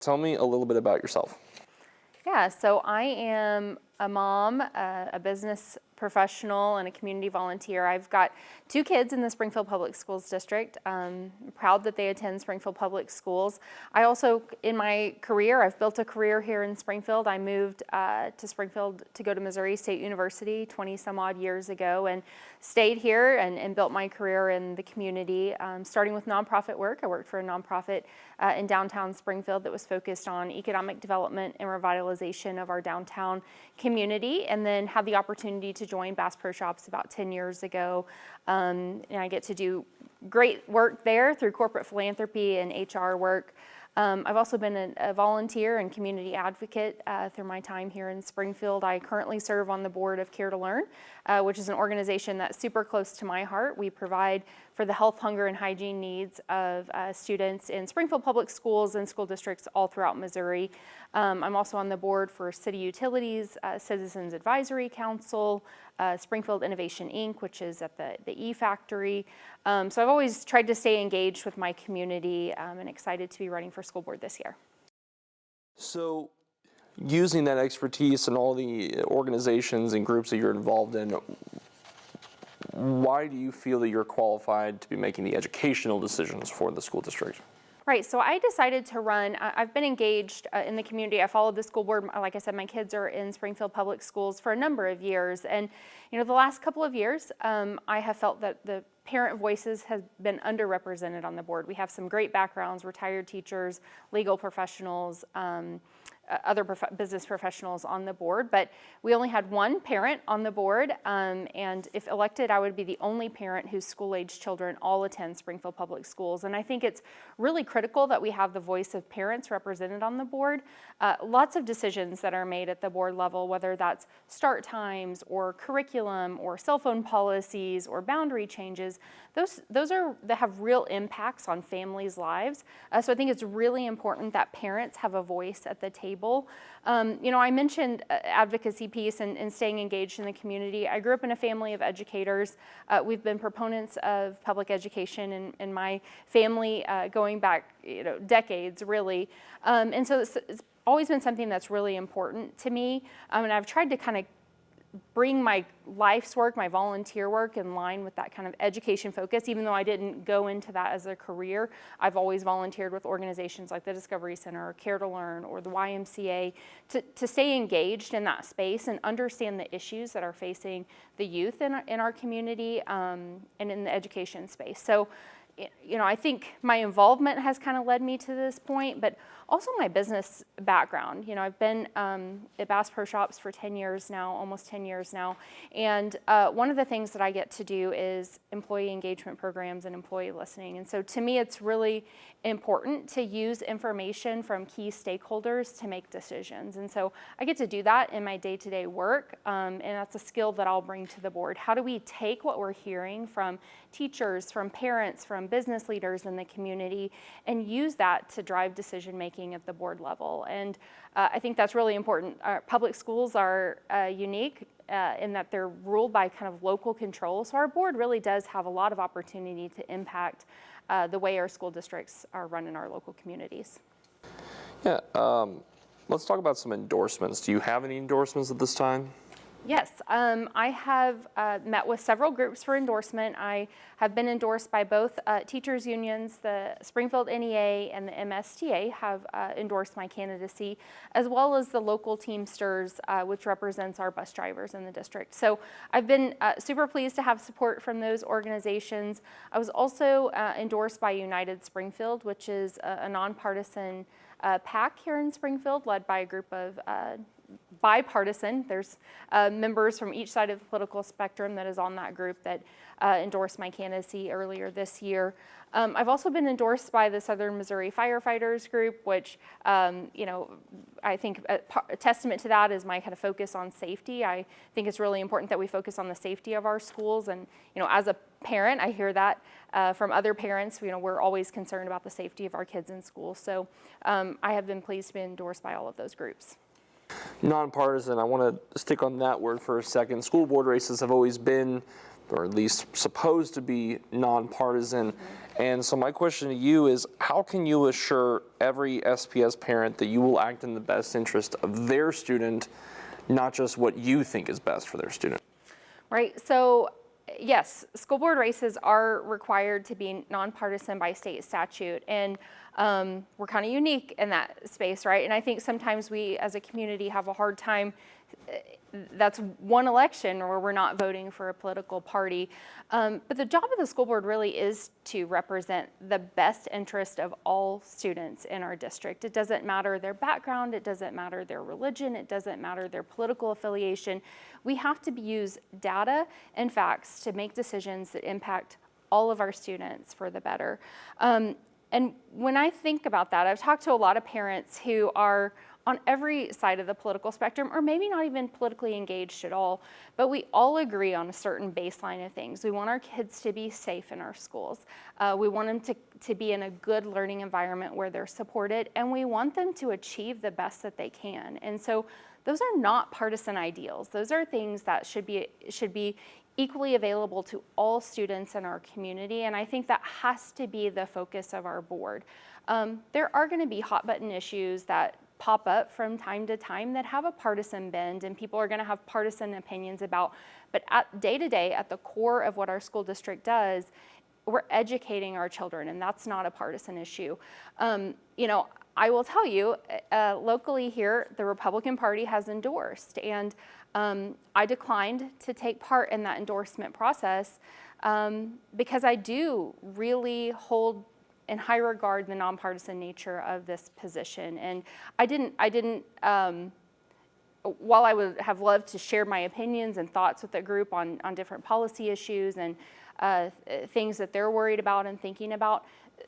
Tell me a little bit about yourself. Yeah, so I am a mom, a business professional, and a community volunteer. I've got 2 kids in the Springfield Public Schools district. I'm proud that they attend Springfield Public Schools. I also, in my career, I've built a career here in Springfield. I moved to Springfield to go to Missouri State University 20 some odd years ago and stayed here and built my career in the community, starting with nonprofit work. I worked for a nonprofit in downtown Springfield that was focused on economic development and revitalization of our downtown community, and then had the opportunity to join Bass Pro Shops about 10 years ago. And I get to do great work there through corporate philanthropy and HR work. I've also been a volunteer and community advocate through my time here in Springfield. I currently serve on the board of Care to Learn, which is an organization that's super close to my heart. We provide for the health, hunger, and hygiene needs of students in Springfield Public Schools and school districts all throughout Missouri. I'm also on the board for City Utilities, Citizens Advisory Council, Springfield Innovation Inc., which is at the E-Factory. So I've always tried to stay engaged with my community and excited to be running for school board this year. So, using that expertise and all the organizations and groups that you're involved in, why do you feel that you're qualified to be making the educational decisions for the school district? Right, so I decided to run. I've been engaged in the community. I followed the school board. Like I said, my kids are in Springfield Public Schools for a number of years. And, the last couple of years, I have felt that the parent voices have been underrepresented on the board. We have some great backgrounds, retired teachers, legal professionals, other business professionals on the board, but we only had one parent on the board, and if elected, I would be the only parent whose school-age children all attend Springfield Public Schools. And I think it's really critical that we have the voice of parents represented on the board. Lots of decisions that are made at the board level, whether that's start times or curriculum or cell phone policies or boundary changes, those that have real impacts on families' lives. So I think it's really important that parents have a voice at the table. I mentioned advocacy piece and staying engaged in the community. I grew up in a family of educators. We've been proponents of public education in my family going back decades, really. And so it's always been something that's really important to me. And I've tried to kind of bring my life's work, my volunteer work in line with that kind of education focus. Even though I didn't go into that as a career, I've always volunteered with organizations like the Discovery Center or Care to Learn or the YMCA to stay engaged in that space and understand the issues that are facing the youth in our community and in the education space. So, I think my involvement has kind of led me to this point, but also my business background. I've been at Bass Pro Shops for 10 years now, almost 10 years now, and one of the things that I get to do is employee engagement programs and employee listening. And so to me, it's really important to use information from key stakeholders to make decisions. And so I get to do that in my day-to-day work, and that's a skill that I'll bring to the board. How do we take what we're hearing from teachers, from parents, from business leaders in the community, and use that to drive decision making at the board level? And I think that's really important. Our public schools are unique in that they're ruled by kind of local control. So our board really does have a lot of opportunity to impact the way our school districts are run in our local communities. Yeah, let's talk about some endorsements. Do you have any endorsements at this time? Yes, I have met with several groups for endorsement. I have been endorsed by both teachers unions. The Springfield NEA and the MSTA have endorsed my candidacy, as well as the local Teamsters, which represents our bus drivers in the district. So I've been super pleased to have support from those organizations. I was also endorsed by United Springfield, which is a nonpartisan PAC here in Springfield, led by a group of bipartisan. There's members from each side of the political spectrum that is on that group that endorsed my candidacy earlier this year. I've also been endorsed by the Southern Missouri Firefighters Group, which, I think a testament to that is my kind of focus on safety. I think it's really important that we focus on the safety of our schools. And, as a parent, I hear that from other parents. We're always concerned about the safety of our kids in school. So I have been pleased to be endorsed by all of those groups. Nonpartisan, I want to stick on that word for a second. School board races have always been or at least supposed to be nonpartisan. And so my question to you is, how can you assure every SPS parent that you will act in the best interest of their student, not just what you think is best for their student? Right. So yes, school board races are required to be nonpartisan by state statute, and we're kind of unique in that space, right? And I think sometimes we as a community have a hard time. That's one election where we're not voting for a political party. But the job of the school board really is to represent the best interest of all students in our district. It doesn't matter their background, it doesn't matter their religion, it doesn't matter their political affiliation. We have to use data and facts to make decisions that impact all of our students for the better. And when I think about that, I've talked to a lot of parents who are on every side of the political spectrum, or maybe not even politically engaged at all, but we all agree on a certain baseline of things. We want our kids to be safe in our schools. We want them to be in a good learning environment where they're supported, and we want them to achieve the best that they can. And so those are not partisan ideals. Those are things that should be equally available to all students in our community, and I think that has to be the focus of our board. There are going to be hot button issues that pop up from time to time that have a partisan bend, and people are going to have partisan opinions about, but at day to day, at the core of what our school district does, we're educating our children, and that's not a partisan issue. I will tell you, locally here, the Republican Party has endorsed, and I declined to take part in that endorsement process because I do really hold in high regard the nonpartisan nature of this position. And I didn't, while I would have loved to share my opinions and thoughts with the group on different policy issues and things that they're worried about and thinking about,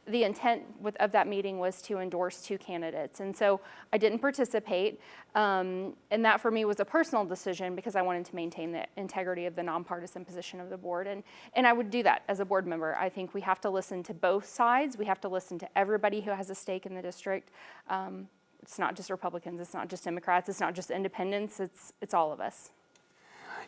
the intent of that meeting was to endorse two candidates. And so I didn't participate. And that for me was a personal decision because I wanted to maintain the integrity of the nonpartisan position of the board. And I would do that as a board member. I think we have to listen to both sides. We have to listen to everybody who has a stake in the district. It's not just Republicans, it's not just Democrats, it's not just independents, it's all of us.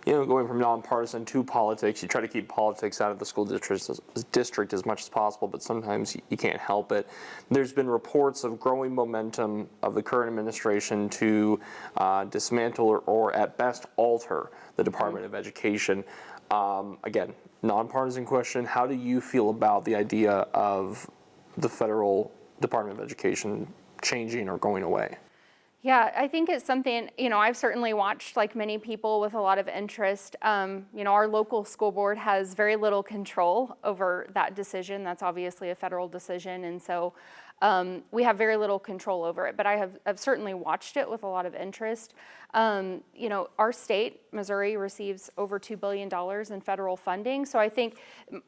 Going from nonpartisan to politics, you try to keep politics out of the school district as much as possible, but sometimes you can't help it. There's been reports of growing momentum of the current administration to dismantle or at best alter the Department of Education. Again, nonpartisan question, how do you feel about the idea of the federal Department of Education changing or going away? Yeah, I think it's something, I've certainly watched, like many people, with a lot of interest. Our local school board has very little control over that decision. That's obviously a federal decision, and so we have very little control over it. But I've certainly watched it with a lot of interest. Our state, Missouri, receives over $2 billion in federal funding. So I think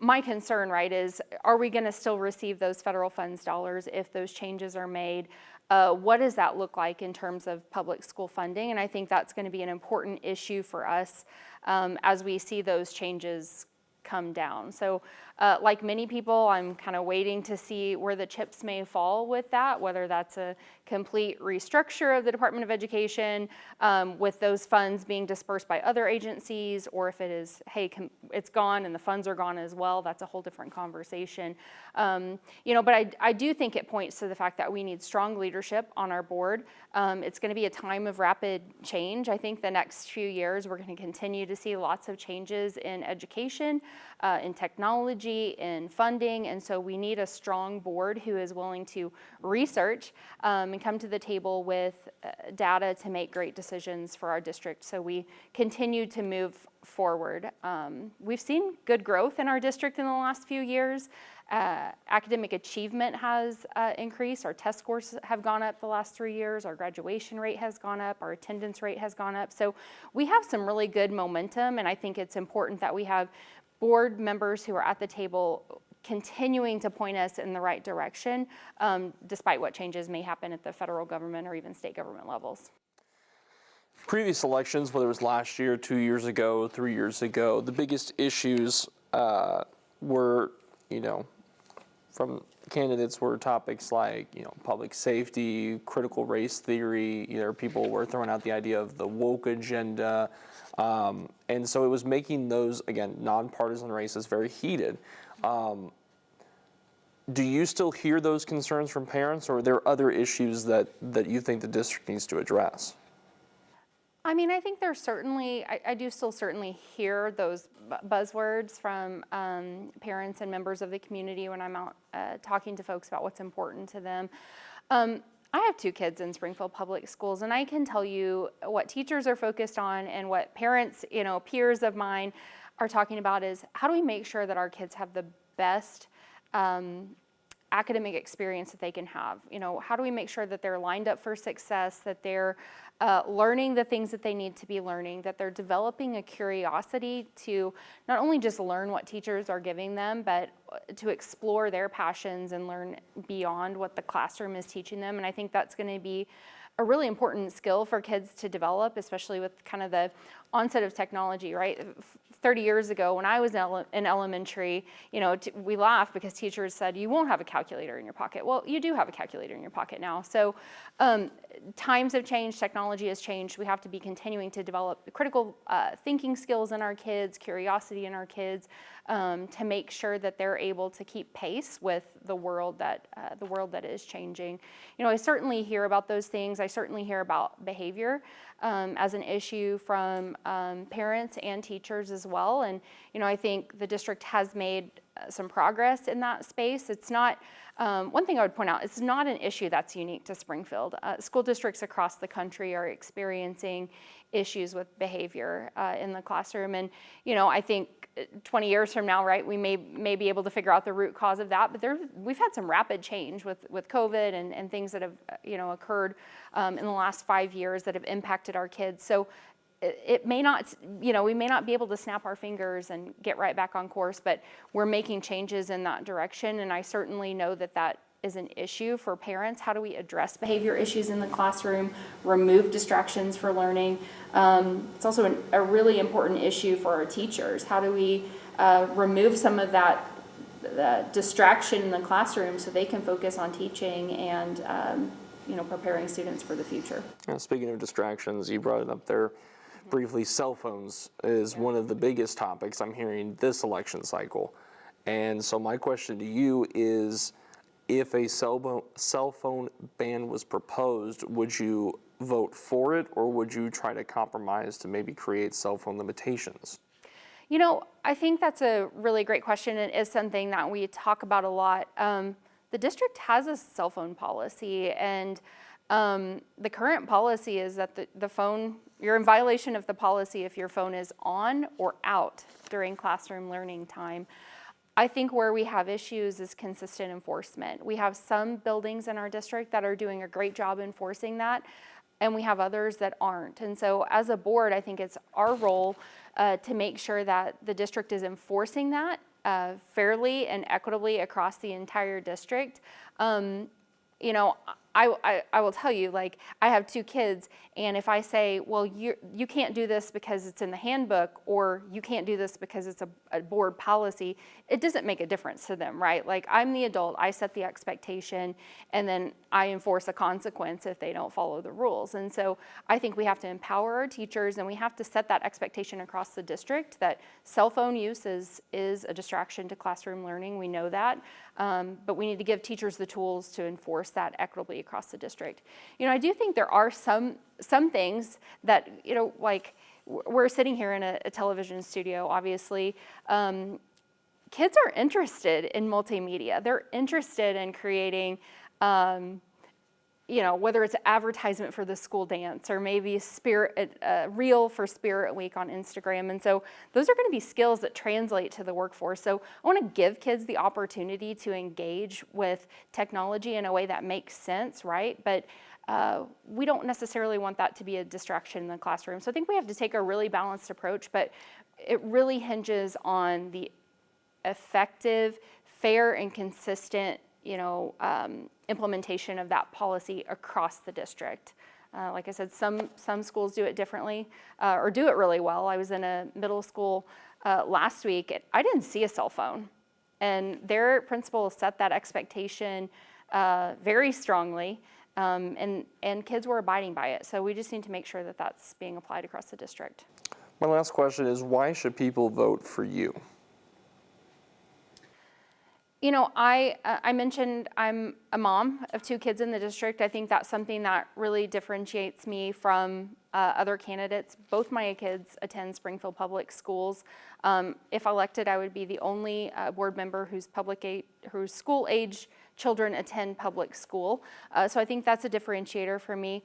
my concern, right, is are we going to still receive those federal funds dollars if those changes are made? What does that look like in terms of public school funding? And I think that's going to be an important issue for us as we see those changes come down. So like many people, I'm kind of waiting to see where the chips may fall with that, whether that's a complete restructure of the Department of Education with those funds being dispersed by other agencies, or if it is, hey, it's gone and the funds are gone as well. That's a whole different conversation. But I do think it points to the fact that we need strong leadership on our board. It's going to be a time of rapid change. I think the next few years we're going to continue to see lots of changes in education, in technology, in funding, and so we need a strong board who is willing to research and come to the table with data to make great decisions for our district so we continue to move forward. We've seen good growth in our district in the last few years. Academic achievement has increased. Our test scores have gone up the last 3 years. Our graduation rate has gone up. Our attendance rate has gone up. So we have some really good momentum, and I think it's important that we have board members who are at the table continuing to point us in the right direction, despite what changes may happen at the federal government or even state government levels. Previous elections, whether it was last year, 2 years ago, 3 years ago, the biggest issues were, from candidates were topics like, public safety, critical race theory. People were throwing out the idea of the woke agenda. And so it was making those, again, nonpartisan races very heated. Do you still hear those concerns from parents, or are there other issues that you think the district needs to address? I mean, I think there's certainly, I do still certainly hear those buzzwords from parents and members of the community when I'm out talking to folks about what's important to them. I have 2 kids in Springfield Public Schools, and I can tell you what teachers are focused on and what parents, peers of mine are talking about is how do we make sure that our kids have the best academic experience that they can have. How do we make sure that they're lined up for success, that they're learning the things that they need to be learning, that they're developing a curiosity to not only just learn what teachers are giving them, but to explore their passions and learn beyond what the classroom is teaching them. And I think that's going to be a really important skill for kids to develop, especially with kind of the onset of technology, right? 30 years ago when I was in elementary, we laughed because teachers said, you won't have a calculator in your pocket. Well, you do have a calculator in your pocket now. So times have changed, technology has changed. We have to be continuing to develop critical thinking skills in our kids, curiosity in our kids, to make sure that they're able to keep pace with the world that is changing. I certainly hear about those things. I certainly hear about behavior as an issue from parents and teachers as well. And, I think the district has made some progress in that space. It's not, one thing I would point out, it's not an issue that's unique to Springfield. School districts across the country are experiencing issues with behavior in the classroom. And, I think 20 years from now, right, we may be able to figure out the root cause of that, but we've had some rapid change with COVID and things that have, occurred in the last 5 years that have impacted our kids. So it may not, we may not be able to snap our fingers and get right back on course, but we're making changes in that direction. And I certainly know that is an issue for parents. How do we address behavior issues in the classroom, remove distractions for learning? It's also a really important issue for our teachers. How do we remove some of that distraction in the classroom so they can focus on teaching and preparing students for the future? Speaking of distractions, you brought it up there briefly. Cell phones is one of the biggest topics I'm hearing this election cycle. And so my question to you is, if a cell phone ban was proposed, would you vote for it, or would you try to compromise to maybe create cell phone limitations? I think that's a really great question. It is something that we talk about a lot. The district has a cell phone policy, and the current policy is that the phone, you're in violation of the policy if your phone is on or out during classroom learning time. I think where we have issues is consistent enforcement. We have some buildings in our district that are doing a great job enforcing that, and we have others that aren't. And so as a board, I think it's our role to make sure that the district is enforcing that fairly and equitably across the entire district. I will tell you, like, I have 2 kids, and if I say, well, you can't do this because it's in the handbook, or you can't do this because it's a board policy, it doesn't make a difference to them, right? Like, I'm the adult, I set the expectation, and then I enforce a consequence if they don't follow the rules. And so I think we have to empower our teachers, and we have to set that expectation across the district that cell phone use is a distraction to classroom learning. We know that, but we need to give teachers the tools to enforce that equitably across the district. I do think there are some things that, like, we're sitting here in a television studio, obviously. Kids are interested in multimedia. They're interested in creating, whether it's advertisement for the school dance or maybe reel for Spirit Week on Instagram. And so those are going to be skills that translate to the workforce. So I want to give kids the opportunity to engage with technology in a way that makes sense, right? But we don't necessarily want that to be a distraction in the classroom. So I think we have to take a really balanced approach, but it really hinges on the effective, fair, and consistent implementation of that policy across the district. Like I said, some schools do it differently or do it really well. I was in a middle school last week. I didn't see a cell phone And their principals set that expectation very strongly, and kids were abiding by it. So we just need to make sure that that's being applied across the district. My last question is, why should people vote for you? You know, I mentioned I'm a mom of 2 kids in the district. I think that's something that really differentiates me from other candidates. Both my kids attend Springfield Public Schools. If elected, I would be the only board member whose school age children attend public school. So I think that's a differentiator for me.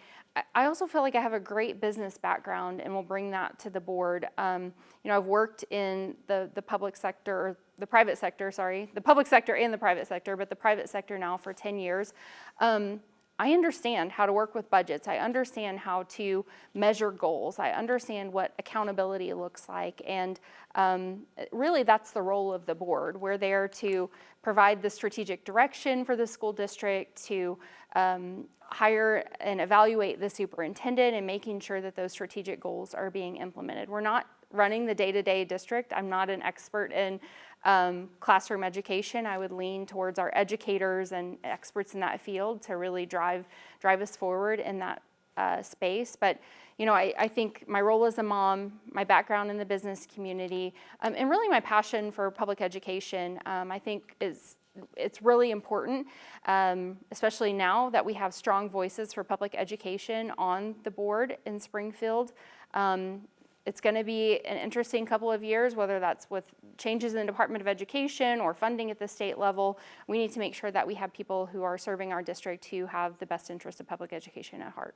I also feel like I have a great business background and will bring that to the board. You know, I've worked in the public sector, or the private sector, sorry, the public sector and the private sector, but the private sector now for 10 years. I understand how to work with budgets. I understand how to measure goals. I understand what accountability looks like. And really, that's the role of the board. We're there to provide the strategic direction for the school district, to hire and evaluate the superintendent, and making sure that those strategic goals are being implemented. We're not running the day-to-day district. I'm not an expert in classroom education. I would lean towards our educators and experts in that field to really drive us forward in that space. But you know, I think my role as a mom, my background in the business community, and really my passion for public education, I think it's really important, especially now that we have strong voices for public education on the board in Springfield. It's going to be an interesting couple of years, whether that's with changes in the Department of Education or funding at the state level. We need to make sure that we have people who are serving our district who have the best interest of public education at heart.